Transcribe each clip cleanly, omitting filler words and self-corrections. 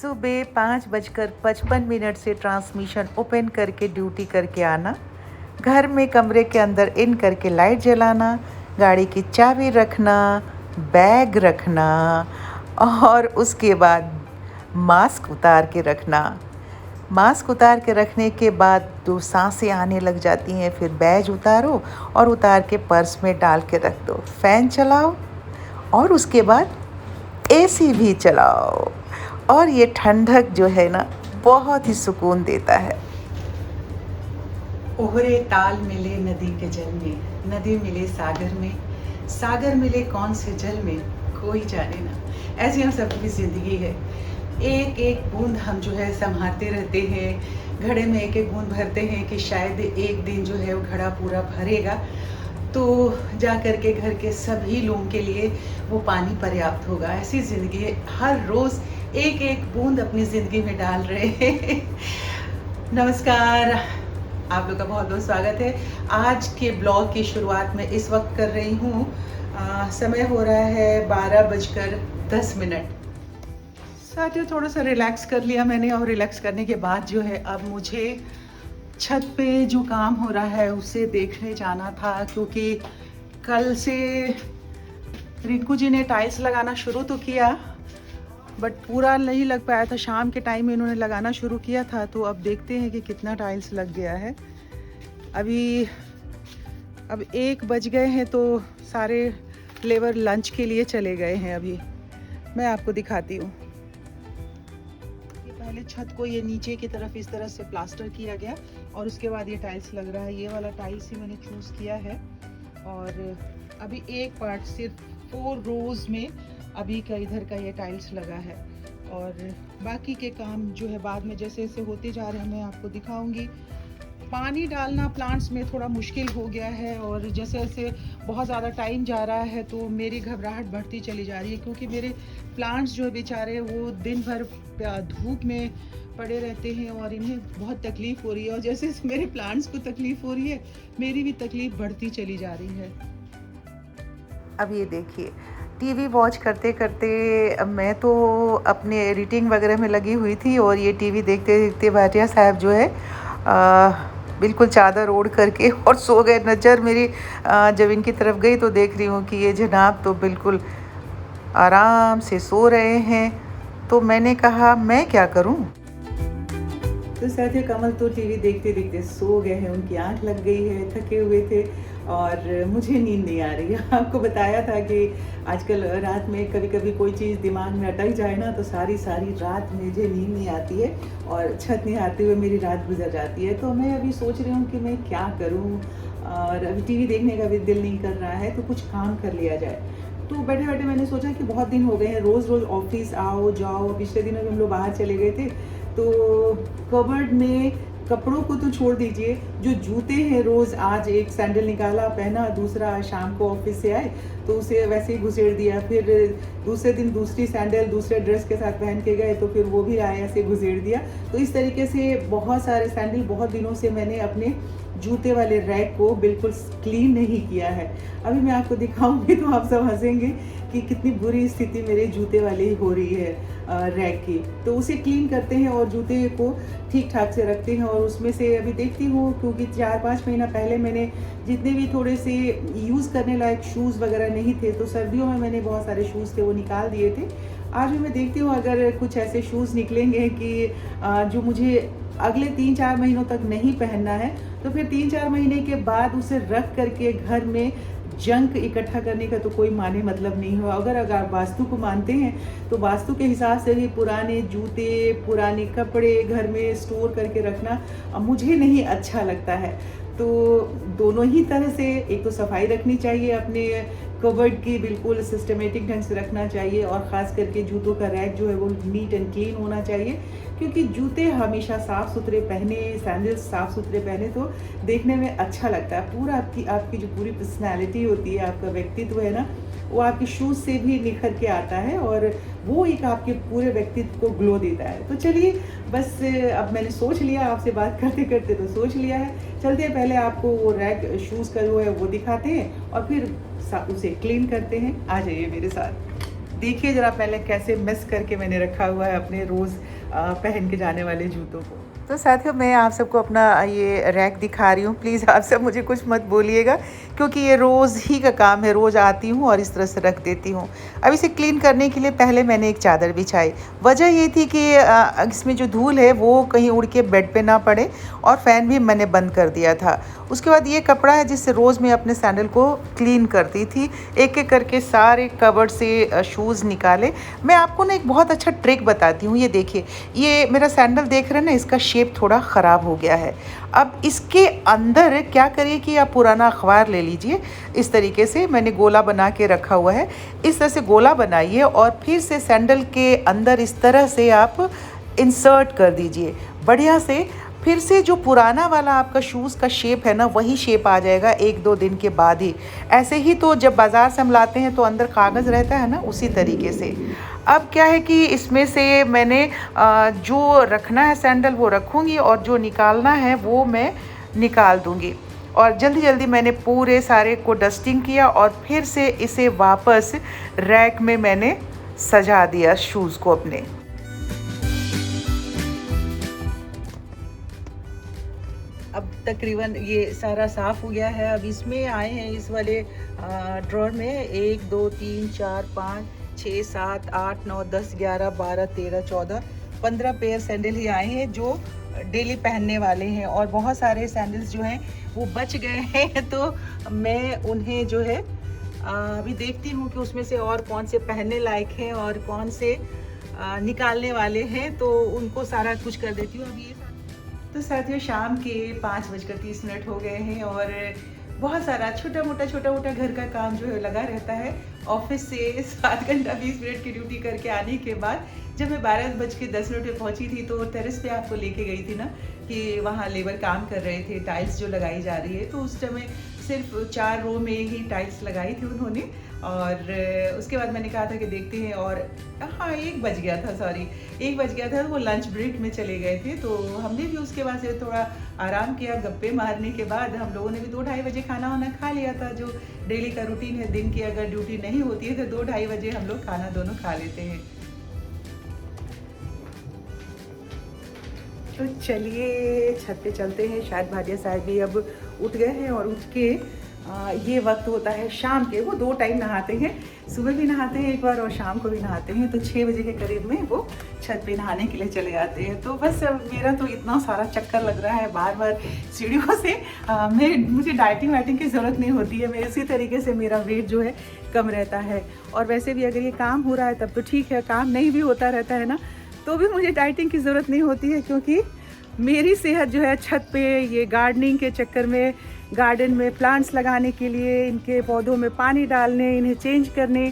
सुबह 5:55 से transmission open करके ड्यूटी करके आना, घर में कमरे के अंदर इन करके लाइट जलाना, गाड़ी की चाबी रखना, बैग रखना और उसके बाद मास्क उतार के रखना। मास्क उतार के रखने के बाद तो सांसें आने लग जाती हैं, फिर बैग उतारो और उतार के पर्स में डाल के रख दो। फ़ैन चलाओ और उसके बाद एसी भी चलाओ और ये ठंडक जो है ना बहुत ही सुकून देता है। ओहरे ताल मिले नदी के जल में, नदी मिले सागर में, सागर मिले कौन से जल में, कोई जाने ना। ऐसी हम सबकी ज़िंदगी है। एक एक बूंद हम जो है संभालते रहते हैं, घड़े में एक एक बूंद भरते हैं कि शायद एक दिन जो है वो घड़ा पूरा भरेगा तो जा कर के घर के सभी लोगों के लिए वो पानी पर्याप्त होगा। ऐसी ज़िंदगी है, हर रोज़ एक एक बूंद अपनी ज़िंदगी में डाल रहे हैं। नमस्कार, आप लोग का बहुत बहुत स्वागत है। आज के ब्लॉग की शुरुआत में इस वक्त कर रही हूँ। समय हो रहा है 12:10। साथियों, थोड़ा सा रिलैक्स कर लिया मैंने और रिलैक्स करने के बाद जो है अब मुझे छत पे जो काम हो रहा है उसे देखने जाना था, क्योंकि कल से रिंकू जी ने टाइल्स लगाना शुरू तो किया बट पूरा नहीं लग पाया था। शाम के टाइम में इन्होंने लगाना शुरू किया था, तो अब देखते हैं कि कितना टाइल्स लग गया है। अब 1 बज गए हैं तो सारे लेबर लंच के लिए चले गए हैं। अभी मैं आपको दिखाती हूँ। पहले छत को ये नीचे की तरफ इस तरह से प्लास्टर किया गया और उसके बाद ये टाइल्स लग रहा है। ये वाला टाइल्स ही मैंने चूज़ किया है और अभी एक पार्ट सिर्फ 4 रोज़ में अभी का इधर का ये टाइल्स लगा है और बाकी के काम जो है बाद में जैसे जैसे होते जा रहे हैं मैं आपको दिखाऊंगी। पानी डालना प्लांट्स में थोड़ा मुश्किल हो गया है और जैसे जैसे बहुत ज़्यादा टाइम जा रहा है तो मेरी घबराहट बढ़ती चली जा रही है, क्योंकि मेरे प्लांट्स जो बेचारे वो दिन भर धूप में पड़े रहते हैं और इन्हें बहुत तकलीफ़ हो रही है और जैसे जैसे मेरे प्लांट्स को तकलीफ़ हो रही है मेरी भी तकलीफ़ बढ़ती चली जा रही है। अब ये देखिए, टीवी वॉच करते करते मैं तो अपने एडिटिंग वगैरह में लगी हुई थी और ये टीवी देखते देखते भाटिया साहब जो है बिल्कुल चादर ओढ़ करके और सो गए। नज़र मेरी जब इनकी तरफ गई तो देख रही हूँ कि ये जनाब तो बिल्कुल आराम से सो रहे हैं। तो मैंने कहा मैं क्या करूँ। तो साथियों, कमल तो टीवी देखते देखते सो गए हैं, उनकी आंख लग गई है, थके हुए थे और मुझे नींद नहीं आ रही है। आपको बताया था कि आजकल रात में कभी कभी कोई चीज़ दिमाग में अटक जाए ना तो सारी रात मुझे नींद नहीं आती है और छत नहीं आते हुए मेरी रात गुजर जाती है। तो मैं अभी सोच रही हूँ कि मैं क्या करूँ और अभी टीवी देखने का भी दिल नहीं कर रहा है, तो कुछ काम कर लिया जाए। तो बैठे बैठे मैंने सोचा कि बहुत दिन हो गए हैं, रोज़ रोज़ ऑफिस आओ जाओ। पिछले दिनों में हम लोग बाहर चले गए थे तो कबर्ड में कपड़ों को तो छोड़ दीजिए, जो जूते हैं रोज़ आज एक सैंडल निकाला पहना, दूसरा शाम को ऑफिस से आए तो उसे वैसे ही घुसेड़ दिया, फिर दूसरे दिन दूसरी सैंडल दूसरे ड्रेस के साथ पहन के गए तो फिर वो भी आए ऐसे घुसेड़ दिया। तो इस तरीके से बहुत सारे सैंडल, बहुत दिनों से मैंने अपने जूते वाले रैक को बिल्कुल क्लीन नहीं किया है। अभी मैं आपको दिखाऊंगी तो आप सब हंसेंगे कि कितनी बुरी स्थिति मेरे जूते वाली हो रही है रैक की। तो उसे क्लीन करते हैं और जूते को ठीक ठाक से रखते हैं और उसमें से अभी देखती हूँ, क्योंकि 4-5 महीना पहले मैंने जितने भी थोड़े से यूज़ करने लायक शूज़ वगैरह नहीं थे तो सर्दियों में मैंने बहुत सारे शूज़ थे वो निकाल दिए थे। आज भी मैं देखती हूँ अगर कुछ ऐसे शूज़ निकलेंगे कि जो मुझे अगले 3-4 महीनों तक नहीं पहनना है तो फिर 3-4 महीने के बाद उसे रख करके घर में जंक इकट्ठा करने का तो कोई माने मतलब नहीं हुआ। अगर आप वास्तु को मानते हैं तो वास्तु के हिसाब से भी पुराने जूते पुराने कपड़े घर में स्टोर करके रखना मुझे नहीं अच्छा लगता है। तो दोनों ही तरह से, एक तो सफाई रखनी चाहिए अपने कबर्ड की, बिल्कुल सिस्टमेटिक ढंग से रखना चाहिए और ख़ास करके जूतों का रैक जो है वो नीट एंड क्लीन होना चाहिए, क्योंकि जूते हमेशा साफ़ सुथरे पहने, सैंडल्स साफ़ सुथरे पहने तो देखने में अच्छा लगता है। पूरा आपकी जो पूरी पर्सनैलिटी होती है, आपका व्यक्तित्व है ना, वो आपके शूज़ से भी निखर के आता है और वो एक आपके पूरे व्यक्तित्व को ग्लो देता है। तो चलिए, बस अब मैंने सोच लिया, आपसे बात करते करते तो सोच लिया है, चलते हैं पहले आपको वो रैक शूज़ का जो है वो दिखाते हैं और फिर उसे क्लीन करते हैं। आ जाइए मेरे साथ। देखिए जरा पहले कैसे मिस करके मैंने रखा हुआ है अपने रोज़ पहन के जाने वाले जूतों को। तो साथियों मैं आप सबको अपना ये रैक दिखा रही हूँ। प्लीज़ आप सब मुझे कुछ मत बोलिएगा, क्योंकि ये रोज़ ही का काम है। रोज़ आती हूँ और इस तरह से रख देती हूँ। अब इसे क्लीन करने के लिए पहले मैंने एक चादर बिछाई। वजह ये थी कि इसमें जो धूल है वो कहीं उड़ के बेड पे ना पड़े, और फ़ैन भी मैंने बंद कर दिया था। उसके बाद ये कपड़ा है जिससे रोज़ मैं अपने सैंडल को क्लीन करती थी। एक एक करके सारे कबर्ड से शूज़ निकाले। मैं आपको ना एक बहुत अच्छा ट्रिक बताती हूँ। ये देखिए, ये मेरा सैंडल देख रहे हैं ना, इसका शेप थोड़ा ख़राब हो गया है। अब इसके अंदर क्या करिए कि आप पुराना अखबार ले लीजिए। इस तरीके से मैंने गोला बना के रखा हुआ है। इस तरह से गोला बनाइए और फिर से सैंडल के अंदर इस तरह से आप इंसर्ट कर दीजिए बढ़िया से। फिर से जो पुराना वाला आपका शूज़ का शेप है ना, वही शेप आ जाएगा 1-2 दिन के बाद ही। ऐसे ही तो जब बाज़ार से हम लाते हैं तो अंदर कागज़ रहता है ना, उसी तरीके से। अब क्या है कि इसमें से मैंने जो रखना है सैंडल वो रखूँगी, और जो निकालना है वो मैं निकाल दूँगी। और जल्दी जल्दी मैंने पूरे सारे को डस्टिंग किया और फिर से इसे वापस रैक में मैंने सजा दिया शूज़ को अपने। अब तकरीबन ये सारा साफ़ हो गया है। अब इसमें आए हैं इस वाले ड्रॉर में 1 2 3 4 5 6 7 8 9 10 11 12 13 14 15 पेयर सैंडल ही आए हैं जो डेली पहनने वाले हैं, और बहुत सारे सैंडल्स जो हैं वो बच गए हैं। तो मैं उन्हें जो है अभी देखती हूँ कि उसमें से और कौन से पहनने लायक हैं और कौन से निकालने वाले हैं, तो उनको सारा कुछ कर देती हूँ। अभी तो साथियों शाम के 5:30 हो गए हैं, और बहुत सारा छोटा मोटा घर का काम जो है लगा रहता है। ऑफिस से 7 घंटा 20 मिनट की ड्यूटी करके आने के बाद जब मैं 12:10 पे पहुंची थी, तो टेरेस पे आपको लेके गई थी ना कि वहाँ लेबर काम कर रहे थे, टाइल्स जो लगाई जा रही है। तो उस समय सिर्फ 4 रो में ही टाइल्स लगाई थी उन्होंने, और उसके बाद मैंने कहा था कि देखते हैं। और हाँ 1 बज गया था, सॉरी 1 बज गया था। वो लंच ब्रेक में चले गए थे, तो हमने भी उसके बाद से थोड़ा आराम किया। गप्पे मारने के बाद हम लोगों ने भी 2-2:30 बजे खाना वाना खा लिया था। जो डेली का रूटीन है, दिन की अगर ड्यूटी नहीं होती है तो 2-2:30 बजे हम लोग खाना दोनों खा लेते हैं। तो चलिए छत पे चलते हैं। शायद भाटिया साहब भी अब उठ गए हैं, और उठ के ये वक्त होता है शाम के। वो 2 टाइम नहाते हैं, सुबह भी नहाते हैं एक बार और शाम को भी नहाते हैं। तो 6 बजे के करीब में वो छत पे नहाने के लिए चले जाते हैं। तो बस मेरा तो इतना सारा चक्कर लग रहा है बार बार सीढ़ियों से। मुझे डाइटिंग वाइटिंग की ज़रूरत नहीं होती है। मैं इसी तरीके से मेरा वेट जो है कम रहता है। और वैसे भी अगर ये काम हो रहा है तब तो ठीक है, काम नहीं भी होता रहता है ना, तो भी मुझे डाइटिंग की ज़रूरत नहीं होती है, क्योंकि मेरी सेहत जो है छत पे ये गार्डनिंग के चक्कर में, गार्डन में प्लांट्स लगाने के लिए, इनके पौधों में पानी डालने, इन्हें चेंज करने,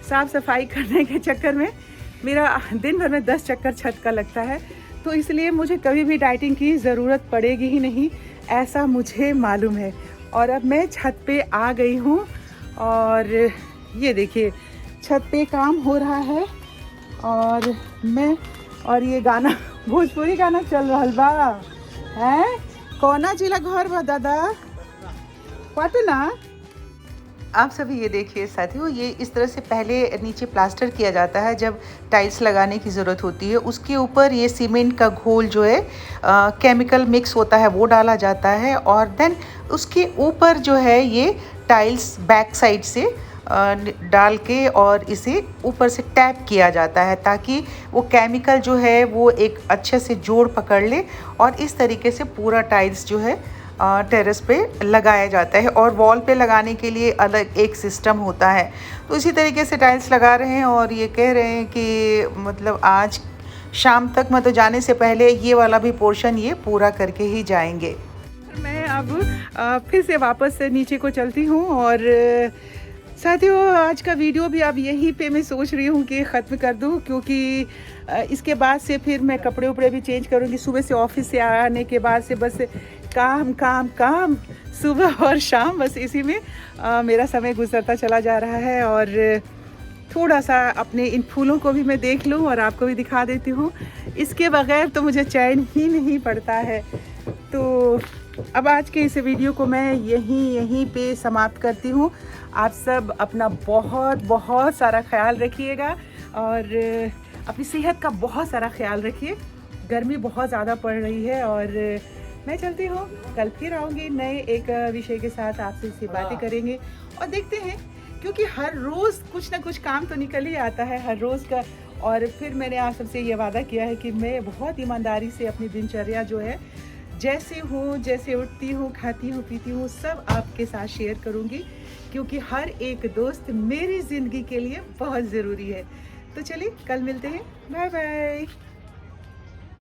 साफ़ सफाई करने के चक्कर में मेरा दिन भर में 10 चक्कर छत का लगता है। तो इसलिए मुझे कभी भी डाइटिंग की ज़रूरत पड़ेगी ही नहीं, ऐसा मुझे मालूम है। और अब मैं छत पे आ गई हूँ, और ये देखिए छत पे काम हो रहा है, और ये गाना भोजपुरी गाना चल रहा बा है। कौना जिला घर बा दादा पटना। आप सभी ये देखिए साथियों, ये इस तरह से पहले नीचे प्लास्टर किया जाता है। जब टाइल्स लगाने की ज़रूरत होती है, उसके ऊपर ये सीमेंट का घोल जो है केमिकल मिक्स होता है वो डाला जाता है, और देन उसके ऊपर जो है ये टाइल्स बैक साइड से डाल के और इसे ऊपर से टैप किया जाता है, ताकि वो केमिकल जो है वो एक अच्छे से जोड़ पकड़ ले, और इस तरीके से पूरा टाइल्स जो है टेरेस पे लगाया जाता है। और वॉल पे लगाने के लिए अलग एक सिस्टम होता है। तो इसी तरीके से टाइल्स लगा रहे हैं, और ये कह रहे हैं कि मतलब आज शाम तक, मतलब जाने से पहले ये वाला भी पोर्शन ये पूरा करके ही जाएंगे। मैं अब फिर से वापस से नीचे को चलती हूँ, और साथियों आज का वीडियो भी अब यहीं पे मैं सोच रही हूँ कि ख़त्म कर दूँ, क्योंकि इसके बाद से फिर मैं कपड़े उपड़े भी चेंज करूँगी। सुबह से ऑफिस से आने के बाद से बस काम काम काम, सुबह और शाम, बस इसी में मेरा समय गुजरता चला जा रहा है। और थोड़ा सा अपने इन फूलों को भी मैं देख लूँ और आपको भी दिखा देती हूँ। इसके बगैर तो मुझे चैन ही नहीं पड़ता है। तो अब आज के इस वीडियो को मैं यहीं पे समाप्त करती हूँ। आप सब अपना बहुत बहुत सारा ख्याल रखिएगा और अपनी सेहत का बहुत सारा ख्याल रखिए। गर्मी बहुत ज़्यादा पड़ रही है और मैं चलती हूँ, कल फिर आऊँगी नए एक विषय के साथ, आपसे इसी बातें करेंगे और देखते हैं, क्योंकि हर रोज़ कुछ ना कुछ काम तो निकल ही आता है हर रोज़ का। और फिर मैंने आप सबसे ये वादा किया है कि मैं बहुत ईमानदारी से अपनी दिनचर्या जो है, जैसे हूँ, जैसे उठती हूँ, खाती हूँ, पीती हूँ, सब आपके साथ शेयर करूँगी, क्योंकि हर एक दोस्त मेरी ज़िंदगी के लिए बहुत ज़रूरी है। तो चलिए कल मिलते हैं, बाय बाय।